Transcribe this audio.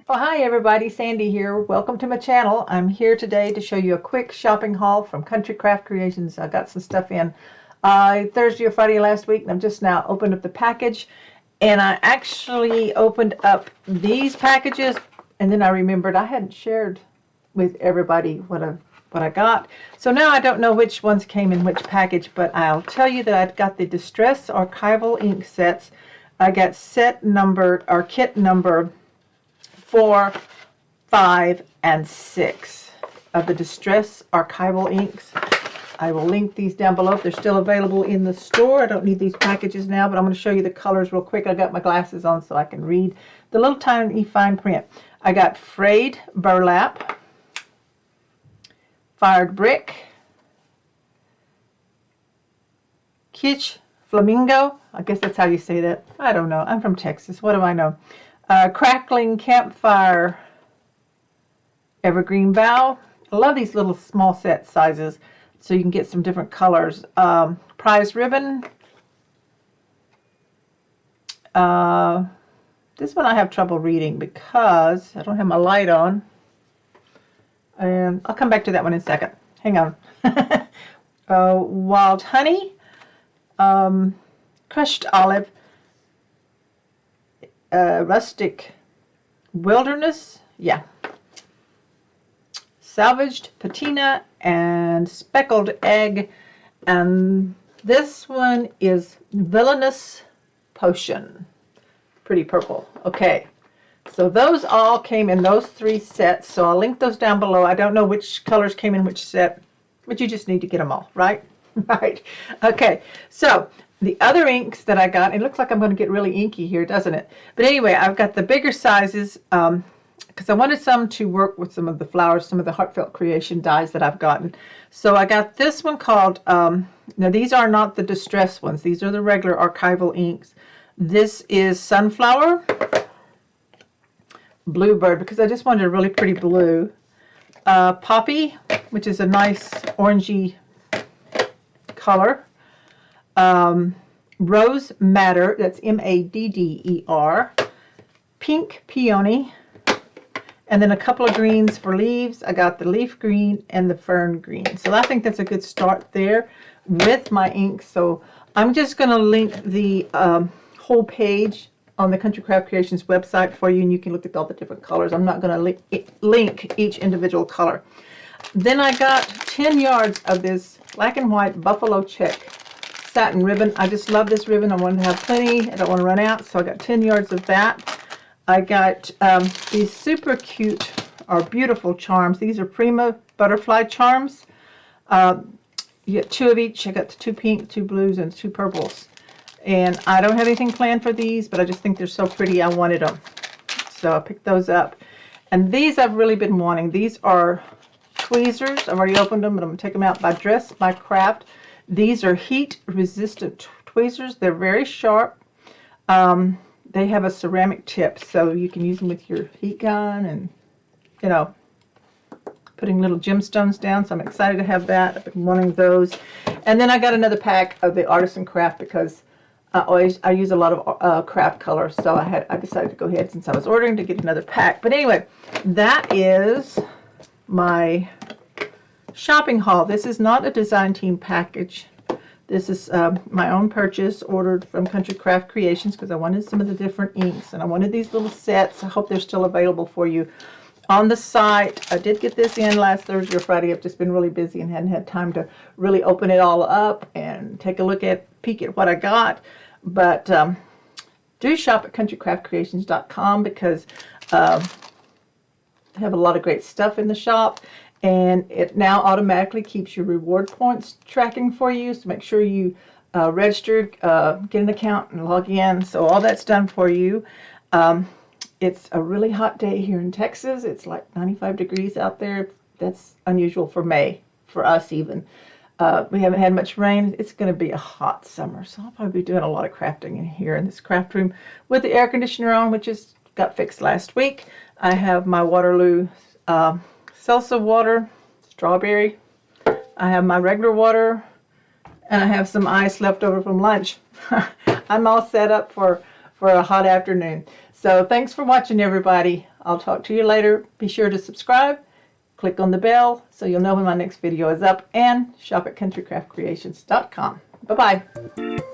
Oh, hi everybody, Sandy here. Welcome to my channel. I'm here today to show you a quick shopping haul from Country Craft Creations. I got some stuff in Thursday or Friday last week, and I've just now opened up the package. And I actually opened up these packages, and then I remembered I hadn't shared with everybody what I got. So now I don't know which ones came in which package, but I'll tell you that I've got the Distress Archival ink sets. I got set number, or kit number 4, 5, and 6 of the Distress Archival inks. I will link these down below if they're still available in the store. I don't need these packages now, but I'm going to show you the colors real quick. I got my glasses on so I can read the little tiny fine print. I got Frayed Burlap, Fired Brick, Kitsch Flamingo. I guess that's how you say that. I don't know. I'm from Texas. What do I know? Crackling Campfire, Evergreen Bough. I love these little small set sizes so you can get some different colors. Prize Ribbon. This one I have trouble reading because I don't have my light on. And I'll come back to that one in a second. Hang on. Wild Honey. Crushed Olive. Rustic Wilderness, yeah. Salvaged Patina and Speckled Egg, and this one is Villainous Potion. Pretty purple. Okay, so those all came in those 3 sets, so I'll link those down below. I don't know which colors came in which set, but you just need to get them all, right? Right. Okay, so the other inks that I got, it looks like I'm going to get really inky here, doesn't it? But anyway, I've got the bigger sizes because I wanted some to work with some of the flowers, some of the Heartfelt Creation dies that I've gotten. So I got this one called, now these are not the Distress ones. These are the regular Archival inks. This is Sunflower, Bluebird, because I just wanted a really pretty blue. Poppy, which is a nice orangey color. Rose Madder, that's M-A-D-D-E-R, Pink Peony, and then a couple of greens for leaves. I got the leaf green and the fern green. So I think that's a good start there with my ink. So I'm just going to link the whole page on the Country Craft Creations website for you, and you can look at all the different colors. I'm not going to link each individual color. Then I got 10 yards of this black and white buffalo check satin ribbon. I just love this ribbon. I want to have plenty. I don't want to run out, so I got 10 yards of that. I got these super cute or beautiful charms. These are Prima butterfly charms. You get 2 of each. I got 2 pink, 2 blues, and 2 purples. And I don't have anything planned for these, but I just think they're so pretty. I wanted them, so I picked those up. And these I've really been wanting. These are tweezers. I've already opened them, but I'm going to take them out by Dress by Craft. These are heat-resistant tweezers. They're very sharp. They have a ceramic tip, so you can use them with your heat gun and, you know, putting little gemstones down. So I'm excited to have that. I've been wanting those. And then I got another pack of the Artisan Craft because I use a lot of craft colors. So I decided to go ahead since I was ordering to get another pack. But anyway, that is my shopping haul. This is not a design team package. This is my own purchase, ordered from Country Craft Creations because I wanted some of the different inks and I wanted these little sets. I hope they're still available for you on the site. I did get this in last Thursday or Friday. I've just been really busy and hadn't had time to really open it all up and take a peek at what I got. But do shop at countrycraftcreations.com because they have a lot of great stuff in the shop. And it now automatically keeps your reward points tracking for you. So make sure you register, get an account, and log in. So all that's done for you. It's a really hot day here in Texas. It's like 95 degrees out there. That's unusual for May, for us even. We haven't had much rain. It's going to be a hot summer, so I'll probably be doing a lot of crafting in here in this craft room with the air conditioner on, which just got fixed last week. I have my Waterloo salsa water, strawberry. I have my regular water, and I have some ice left over from lunch. I'm all set up for a hot afternoon. So thanks for watching, everybody. I'll talk to you later. Be sure to subscribe. Click on the bell so you'll know when my next video is up, and shop at countrycraftcreations.com. Bye-bye.